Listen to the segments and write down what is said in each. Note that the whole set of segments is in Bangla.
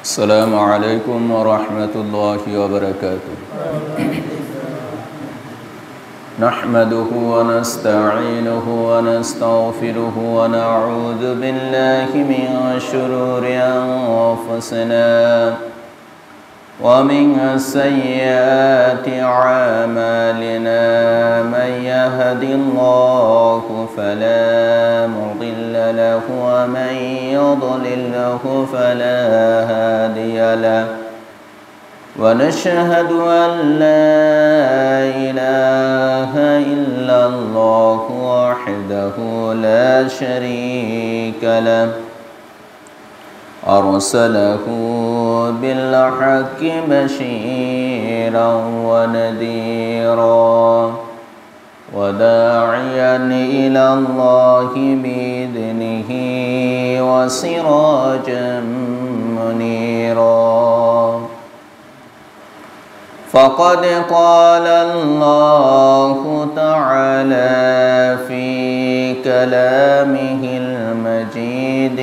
السلام عليكم ورحمة الله وبركاته. نحمده ونستعينه ونستغفره ونعوذ بالله من شرور أنفسنا ومن سيئات أعمالنا. من يهد الله فلا مضل له ومن يضلله فلا هادي له. ونشهد أن لا إله إلا الله وحده لا شريك له أرسله بالحق بشيرا ونذيرا وداعيا إلى الله بإذنه وسراجا منيرا. فقد قال الله تعالى في كلامه المجيد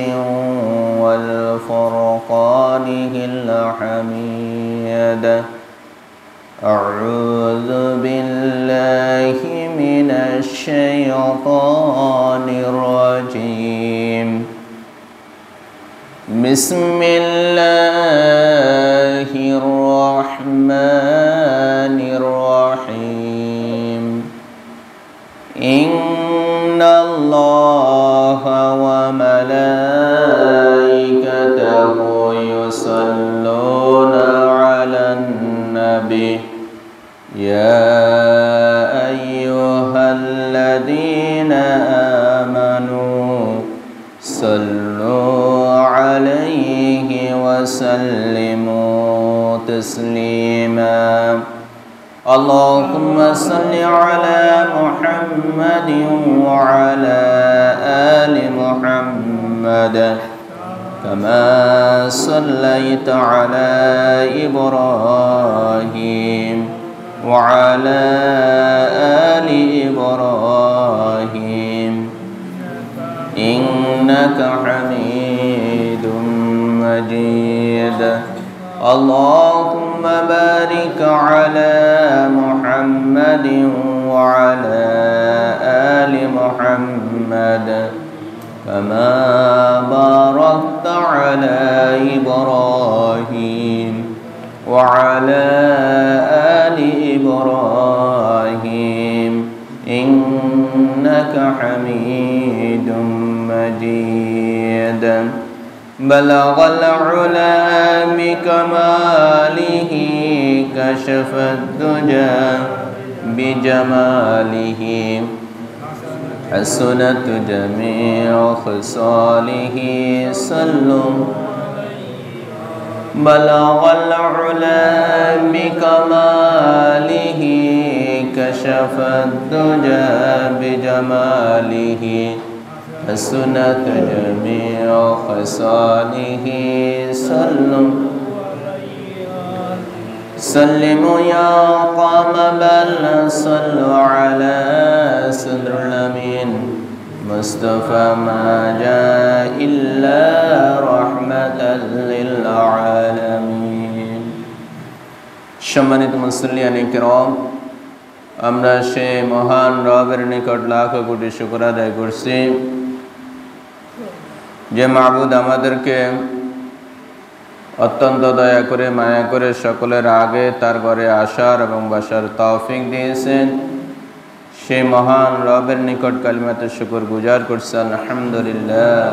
والفرقانه الحميد: أعوذ بالله من الشيطان الرجيم. بسم الله الرحمن الرحيم. إن الله وملائكته يصلون على النبي يا أيها الذين آمنوا صلوا عليه وسلموا تسليما. اللهم صل على محمد وعلى آل محمد كما صليت على إبراهيم وعلى آل إبراهيم إنك حميد مجيد. اللهم بارك على محمد وعلى آل محمد كما باركت على إبراهيم وعلى آل إبراهيم إنك حميد مجيد. بلغ العلا بكماله كشف الدجى بجماله حسنت جميع خصاله صلوا. بلغ العلا بكماله كشف الدجى بجماله حسنت جميع خصاله صلوا. سلموا يا قوم بل صلوا على صدر الأمين مصطفى ما جاء إلا رحمة للعالمين. সম্মানিত মুসল্লিয়ানে কিরাম, আমরা সেই মহান রবের নিকট লাখ কোটি শুকর আদায় করছি যে মাবুদ আমাদেরকে অত্যন্ত দয়া করে মায়া করে সকলের আগে তার ঘরে আসার এবং বসার তৌফিক দিয়েছেন। সেই মহান রবের নিকট কালিমাতে শুকর গুজার করছি আলহামদুলিল্লাহ।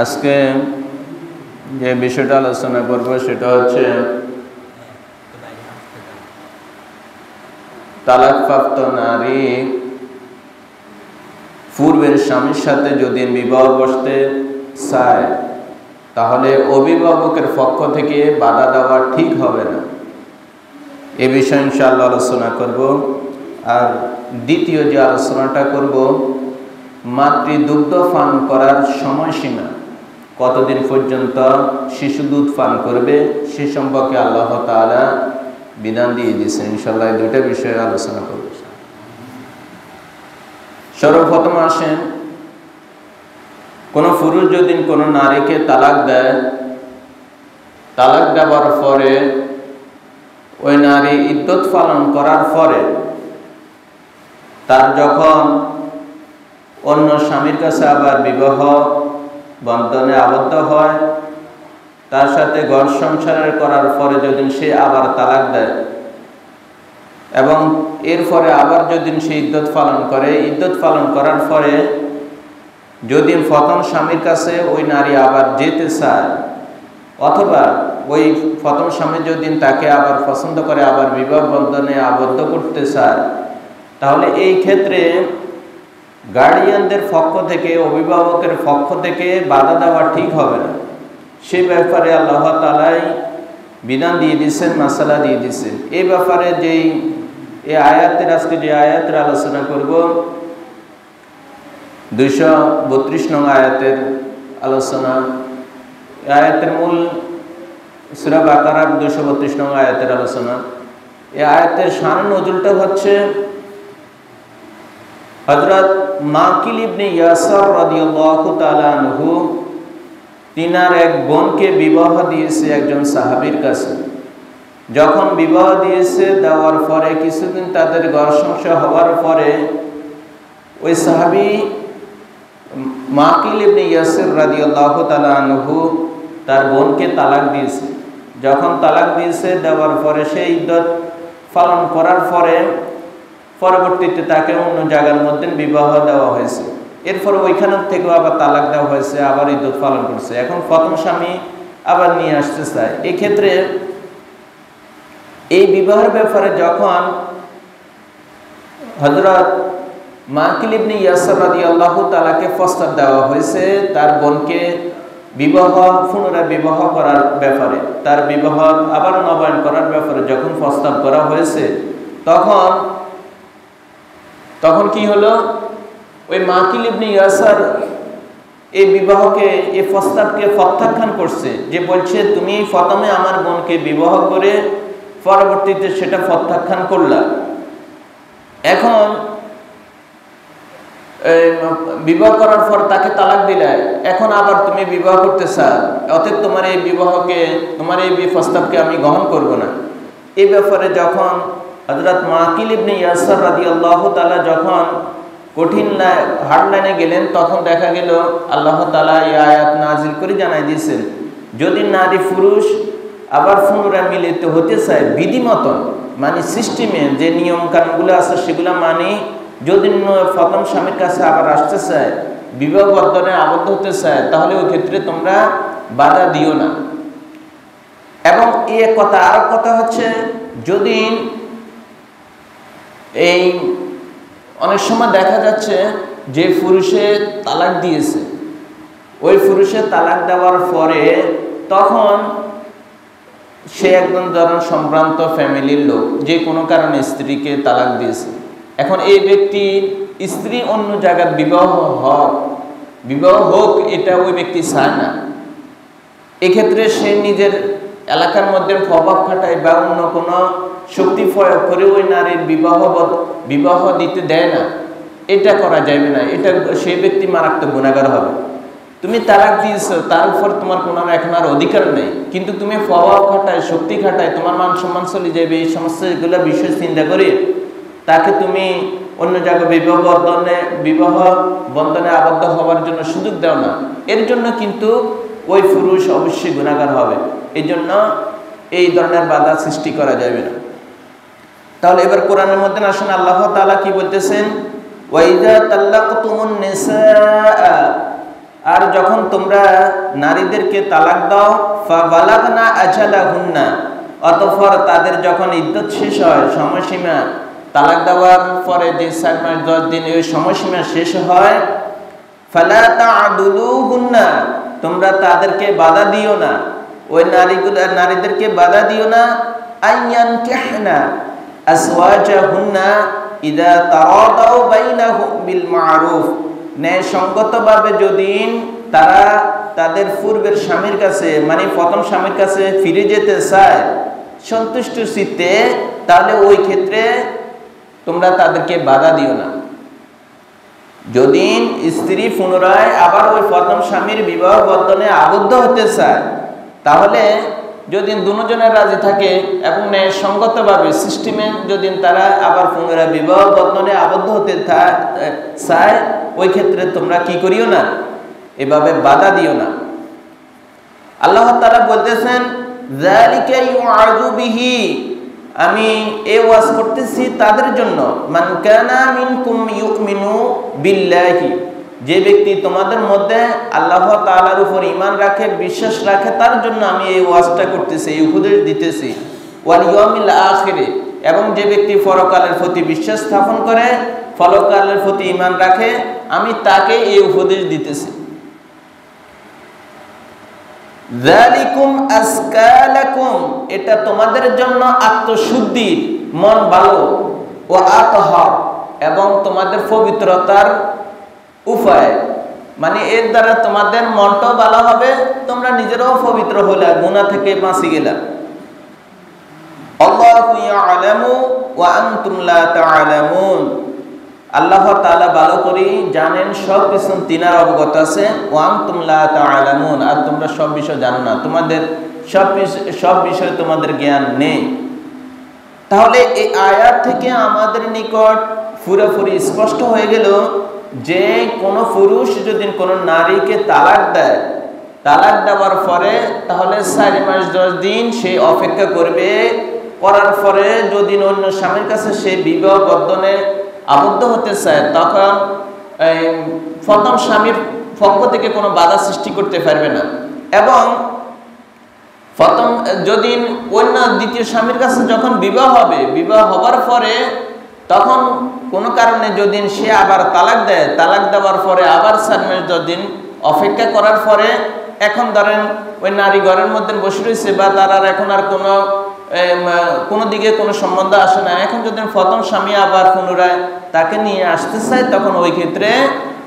আজকে যে বিষয়টা আলোচনা করব সেটা হচ্ছে তালাকপ্রাপ্ত নারী পূর্বের স্বামীর সাথে যদি বিবাহ বসতে চায় তাহলে অভিভাবকের পক্ষ থেকে বাধা দেওয়া ঠিক হবে না। এ বিষয়ে ইনশাআল্লাহ আলোচনা করব। আর দ্বিতীয় যে আলোচনাটা করব, মাতৃদুগ্ধ পান করার সময়সীমা, কতদিন পর্যন্ত শিশু দুধ পান করবে সে সম্পর্কে আল্লাহ তাআলা বিধান দিয়ে দিয়েছেন। ইনশাআল্লাহ এই দুইটা বিষয়ে আলোচনা করব। সর্বপ্রথম আসেন কোনো পুরুষ যদি কোনো নারীকে তালাক দেয়, তালাক দেওয়ার পরে ওই নারী ইদ্যত পালন করার পরে তার যখন অন্য স্বামীর কাছে আবার বিবাহ বন্ধনে আবদ্ধ হয়, তার সাথে ঘর সংসার করার পরে যদি সে আবার তালাক দেয় এবং এরপরে আবার যদি সে ইদ্যত পালন করে, ইদ্যত পালন করার পরে যদি প্রথম স্বামীর কাছে ওই নারী আবার যেতে চায় অথবা ওই প্রথম স্বামী যদি তাকে আবার পছন্দ করে আবার বিবাহ বন্ধনে আবদ্ধ করতে চায়, তাহলে এই ক্ষেত্রে গার্ডিয়ানদের পক্ষ থেকে, অভিভাবকের পক্ষ থেকে বাধা দেওয়া ঠিক হবে না। সে ব্যাপারে আল্লাহ তাআলাই বিধান দিয়ে দিচ্ছেন, মাসালা দিয়ে দিচ্ছেন। এই ব্যাপারে যেই এই আয়াতের আজকে যে আয়াতের আলোচনা করব 232 নং আয়াতের আলোচনা। আয়াতের মূল সূরা বাকারার 232 নং আয়াতের আলোচনা। এই আয়াতের শান নজুলটা হচ্ছে হযরত মাকিল ইবনে ইয়াসার রাদিয়াল্লাহু তাআলা আনহু তিনার এক বোনকে বিবাহ দিয়েছে একজন সাহাবীর কাছে। যখন বিবাহ দিয়েছে, দেওয়ার পরে কিছুদিন তাদের ঘর সংসার হওয়ার পরে ওই সাহাবী মাকিল ইবনে ইয়াসার রাদিয়াল্লাহু তাআলা আনহু তার বোনকে তালাক দিয়েছে। যখন তালাক দিয়েছে, দেওয়ার পরে সে ইদ্যত পালন করার পরে পরবর্তীতে তাকে অন্য জায়গার মধ্যে বিবাহ দেওয়া হয়েছে। এরপর ওইখান থেকেও আবার তালাক দেওয়া হয়েছে, আবার ইদ্যত পালন করছে। এখন প্রথম স্বামী আবার নিয়ে আসতে চায়। এক্ষেত্রে এই বিবাহের ব্যাপারে যখন হযরত মাকিল ইবনে ইয়াসার রাদিয়াল্লাহু তাআলাকে প্রস্তাব দেওয়া হয়েছে তার বোনকে পুনরায় বিবাহ করার ব্যাপারে, তার বিবাহ আবার নবায়ন করার ব্যাপারে যখন প্রস্তাব করা হয়েছে, তখন কি হলো, ওই মাকিল ইবনে ইয়াসার এই বিবাহকে, এই প্রস্তাবকে প্রত্যাখ্যান করছে, যে বলছে তুমি প্রথমে আমার বোনকে বিবাহ করে পরবর্তীতে সেটা প্রত্যাখ্যান করলা, এখন বিবাহ করার পর তাকে তালাক দিলে, এখন আবার তুমি বিবাহ করতে চাও, অতএব তোমার এই বিবাহকে, তোমার এই প্রস্তাবকে আমি গ্রহণ করব না। এই ব্যাপারে যখন হযরত মাকিল ইবনে ইয়াসার রাদিয়াল্লাহু তাআলা যখন কঠিন হার্ড লাইনে গেলেন, তখন দেখা গেল আল্লাহ তাআলা এই আয়াত নাজিল করে জানাই দিয়েছেন, যদি নারী পুরুষ আবার পুনরায় মিলিত হতে চায় বিধিমত, মানে সিস্টেমে যে নিয়ম কানুনগুলো আছে সেগুলো মানে যদি প্রথম স্বামীর কাছে আবার আসতে চায়, বিবাহ বন্ধনে আবদ্ধ হতে চায়, তাহলে ওই ক্ষেত্রে তোমরা বাধা দিও না। এবং এই কথা, আর কথা হচ্ছে, যদি এই অনেক সময় দেখা যাচ্ছে যে পুরুষে তালাক দিয়েছে, ওই পুরুষে তালাক দেওয়ার পরে তখন সে একজন ধরেন সম্ভ্রান্ত ফ্যামিলির লোক, যে কোনো কারণে স্ত্রীকে তালাক দিয়েছে। এখন এই ব্যক্তির স্ত্রী অন্য জায়গার বিবাহ হোক এটা ওই ব্যক্তি চায় না। এক্ষেত্রে সে নিজের এলাকার মধ্যে প্রভাব খাটায় বা অন্য কোনো শক্তি প্রয়োগ করে ওই নারীর বিবাহ দিতে দেয় না, এটা করা যাবে না। এটা সেই ব্যক্তি মারাত্মক গুনাহগার হবে। তুমি তালাক দিয়েছো, তার উপর তোমার কোনো এখন আর অধিকার নেই, কিন্তু তুমি প্রভাব খাটায়, শক্তি খাটায়, তোমার মান সম্মান চলে যাবে, এই সমস্ত এগুলো বিষয় চিন্তা করে তাকে তুমি অন্য জায়গায় বিবাহ বন্ধনে আবদ্ধ হওয়ার জন্য সুযোগ দাও না। এর জন্য কিন্তু ওই পুরুষ অবশ্যই গুনাহগার হবে। এই জন্য এই ধরনের বাধা সৃষ্টি করা যাবে না। তাহলে এবার কোরআনের মধ্যে আসুন, আল্লাহ তাআলা কি বলতেছেন, ওয়াইদা তাল্লাকতুমুন নিসা, আর যখন তোমরা নারীদেরকে তালাক দাও, ফাবালাগনা আজালাহুন্না, অতঃপর তাদের যখন ইদ্যত শেষ হয়, সময়সীমা, তালাক দেওয়ার পরে যে 4 মাস 10 দিন ওই সময়সীমা শেষ হয়, ফালা তা'দুলুহুন্না, তোমরা তাদেরকে বাধা দিও না, ওই নারীদেরকে বাধা দিও না, আইয়ানকিহনা আসওয়াজাহুন্না ইযা তারাদাউ বাইনাহুম বিল মা'রুফ, ন্যায়সঙ্গতভাবে যদি তারা তাদের পূর্বের স্বামীর কাছে, মানে প্রথম স্বামীর কাছে ফিরে যেতে চায় সন্তুষ্ট চিত্তে, তাহলে ওই ক্ষেত্রে তোমরা তাদেরকে বাধা দিও না। যদি স্ত্রী পুনরায় আবার ওই প্রথম স্বামীর বিবাহ বন্ধনে আবদ্ধ হতে চায়, তাহলে যদি দুজনের রাজি থাকে এবং ন্যায়সঙ্গতভাবে সিস্টেমে যদি তারা আবার পুনরায় বিবাহ বন্ধনে আবদ্ধ হতে চায়, ওই ক্ষেত্রে তোমরা কি করিও না, এভাবে বাধা দিও না। আল্লাহ তাআলা বলতেছেন, যালিকা ইউআযু বিহি, আমি এই ওয়াজ করতেছি তাদের জন্য, মান কানা মিনকুম ইউমিনু বিল্লাহি, যে ব্যক্তি তোমাদের মধ্যে আল্লাহ তাআলার উপর ঈমান রাখে, বিশ্বাস রাখে, তার জন্য আমি এই ওয়াজটা করতেছি, এই উপদেশ দিতেছি। ওয়াল ইয়াউমিল আখিরে, এবং যে ব্যক্তি পরকালের প্রতি বিশ্বাস স্থাপন করে, পরকালের প্রতি ঈমান রাখে, আমি তাকে এই উপদেশ দিতেছি। যালিকুম আজকা লাকুম, এটা তোমাদের জন্য আত্মশুদ্ধি, মন ভালো, ও আতহার, এবং তোমাদের পবিত্রতার উপায়, মানে এর দ্বারা তোমাদের মনটাও ভালো হবে, তোমরা নিজেরাও পবিত্র হলে, গুনাহ থেকে বাঁচি গেলা। আল্লাহু ইয়ালামু ওয়া আনতুম লা তা'লামুন, আল্লাহ তাআলা ভালো করে জানেন, সব কিছু তিনার অবগত আছে। ওয়া আনতুম লা তা'লামুন, আর তোমরা সব বিষয় জানো না, তোমাদের সব বিষয় তোমাদের জ্ঞান নেই। তাহলে এই আয়াত থেকে আমাদের নিকট পুরোপুরি স্পষ্ট হয়ে গেল যে কোনো পুরুষ যদি কোনো নারীকে তালাক দেয়, তালাক দেওয়ার পরে তাহলে 4 মাস 10 দিন সে অপেক্ষা করবে, করার পরে যদি অন্য স্বামীর কাছে সে বিবাহ বন্ধনে আবদ্ধ হতে চায়, তখন প্রথম স্বামীর পক্ষ থেকে কোনো বাধা সৃষ্টি করতে পারবে না। এবং প্রথম যদি অন্য দ্বিতীয় স্বামীর কাছে যখন বিবাহ হবে, বিবাহ হবার পরে তখন কোনো কারণে যদি সে আবার তালাক দেয়, তালাক দেওয়ার পরে আবার 4 মাস 10 দিন অপেক্ষা করার পরে, এখন ধরেন ওই নারী ঘরের মধ্যে বসে রয়েছে, বা তার আর এখন আর কোনো দিকে কোনো সম্বন্ধ আসে না, এখন যদি প্রথম স্বামী আবার পুনরায় তাকে নিয়ে আসতে চায়, তখন ওই ক্ষেত্রে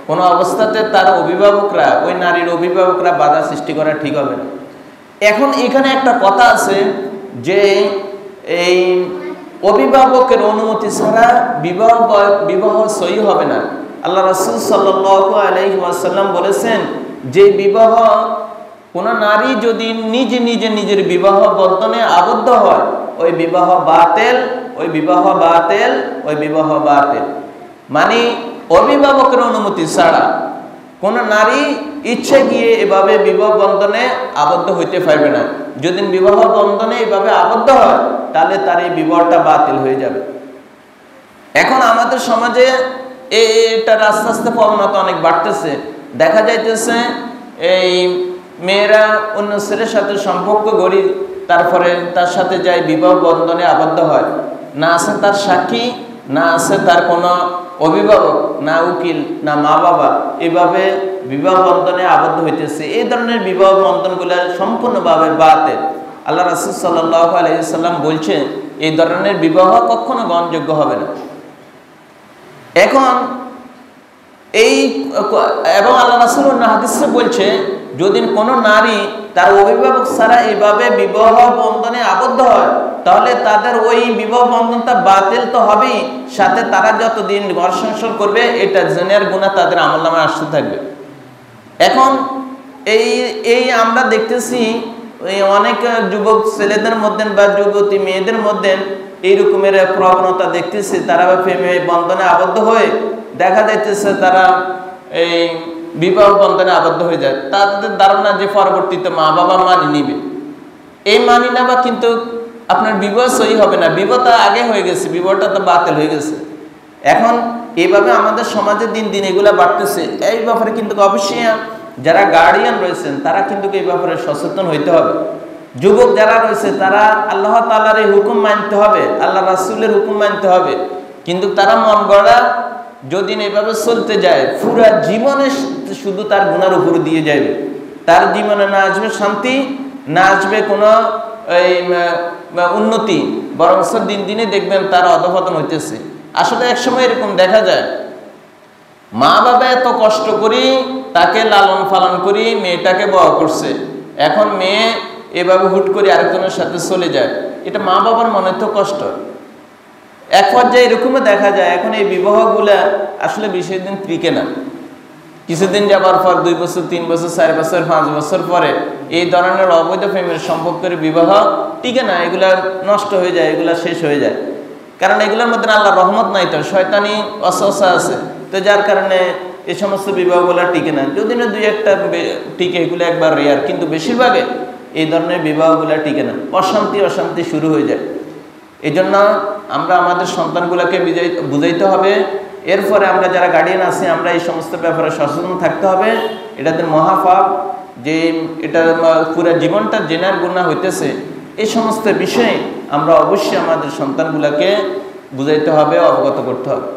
কোনো অবস্থাতে তার অভিভাবকরা, ওই নারীর অভিভাবকরা বাধা সৃষ্টি করা ঠিক হবে না। এখন এখানে একটা কথা আছে যে এই অভিভাবকের অনুমতি ছাড়া বিবাহ সহি হবে না। আল্লাহ রাসূল সাল্লাল্লাহু আলাইহি ওয়াসাল্লাম বলেছেন, যে বিবাহ কোন নারী যদি নিজে নিজে নিজের বিবাহ বন্ধনে আবদ্ধ হয়, ওই বিবাহ বাতিল, ওই বিবাহ বাতিল, ওই বিবাহ বাতিল। মানে অভিভাবকের অনুমতি ছাড়া কোন নারী ইচ্ছে গিয়ে এভাবে বিবাহ বন্ধনে আবদ্ধ হইতে পারবে না। যদি বিবাহ বন্ধনে এভাবে আবদ্ধ হয়, তাহলে তার এই বিবাহটা বাতিল হয়ে যাবে। এখন আমাদের সমাজে এটা আস্তে আস্তে প্রবণতা অনেক বাড়তেছে। দেখা যাইতেছে এই মেয়েরা অন্য ছেলের সাথে সম্পর্ক গড়ি, তারপরে তার সাথে যায় বিবাহ বন্ধনে আবদ্ধ হয়, না আছে তার সাক্ষী, না আছে তার কোনো অভিভাবক, না উকিল, না মা বাবা, এভাবে বিবাহ বন্ধনে আবদ্ধ হইতেছে। এই ধরনের বিবাহ বন্ধনগুলো সম্পূর্ণভাবে বাতিল। আল্লাহ রাসূল সাল্লাল্লাহু আলাইহি ওয়াসাল্লাম বলছেন, এই ধরনের বিবাহ কখনো গ্রহণযোগ্য হবে না। এখন এবং আল্লাহ রাসূল অন্য হাদিসে বলছে, যদি কোনো নারী তার অভিভাবক ছাড়া এইভাবে বিবাহ বন্ধনে আবদ্ধ হয়, তাহলে তাদের ওই বিবাহ বন্ধনটা বাতিল তো হবেই, সাথে তারা যতদিন ঘর সংসার করবে এটা জিনার গুনাহ তাদের আমলনামায় আসতে থাকবে। এখন এই আমরা দেখতেছি অনেক যুবক ছেলেদের মধ্যে বা যুবতী মেয়েদের মধ্যে এই রকমের প্রবণতা দেখতেছি। তারা প্রেমে বন্ধনে আবদ্ধ হয়ে দেখা যাইতেছে তারা এই বিবাহ বন্ধনে আবদ্ধ হয়ে যায়। তাদের ধারণা যে পরবর্তীতে মা বাবা মানি নিবে, এই মানি নেওয়া কিন্তু আপনার বিবাহ সহি হবে না। বিবাহটা আগে হয়ে গেছে, বিবাহটা তো বাতিল হয়ে গেছে। এখন এইভাবে আমাদের সমাজে দিন দিন এগুলা বাড়তেছে। এই ব্যাপারে কিন্তু অবশ্যই যারা গার্ডিয়ান রয়েছেন তারা কিন্তু এই ব্যাপারে সচেতন হইতে হবে। যুবক যারা রয়েছে তারা আল্লাহ তাআলার এই হুকুম মানতে হবে, আল্লাহ রাসূলের হুকুম মানতে হবে। কিন্তু তারা মন গড়া যদি এইভাবে চলতে যায়, পুরা জীবনে শুধু তার গুনার উপর দিয়ে যাবে। তার জীবনে না আসবে শান্তি, না আসবে কোনো উন্নতি, বরং দিন দিনে দেখবেন তার অধঃপতন হইতেছে। আসলে একসময় এরকম দেখা যায়, মা বাবা এত কষ্ট করি তাকে লালন পালন করি, মেয়েটাকে বড় করছে, এখন মেয়ে এভাবে হুট করে আরেকজনের সাথে চলে যায়, এটা মা বাবার মনে তো কষ্ট। এক পর্যায়ে এরকমও দেখা যায় এখন এই বিবাহগুলা আসলে বেশি দিন টিকে না। কিছুদিন যাবার পর 2 বছর 3 বছর 4 বছর 5 বছর পরে এই ধরনের অবৈধ প্রেমের সম্পর্কের বিবাহ টিকে না, এগুলা নষ্ট হয়ে যায়, এগুলা শেষ হয়ে যায়। কারণ এগুলোর মধ্যে আল্লাহর রহমত নাই, তো শয়তানি ওয়াসওয়াসা আছে, তো যার কারণে এই সমস্ত বিবাহগুলো টিকে না। যদি না 2-1টা টিকে, এগুলো একবার রেয়ার, কিন্তু বেশিরভাগে এই ধরনের বিবাহগুলো টিকে না, অশান্তি শুরু হয়ে যায়। এই জন্য আমরা আমাদের সন্তানগুলোকে বুঝাইতে হবে। এরপরে আমরা যারা গার্ডিয়ান আছি আমরা এই সমস্ত ব্যাপারে সচেতন থাকতে হবে। এটাতে মহাপাপ, যে এটা পুরো জীবনটা জেনার গুনাহ হইতেছে, এই সমস্ত বিষয়ে আমরা অবশ্যই আমাদের সন্তানগুলোকে বুঝাইতে হবে, অবগত করতে হবে।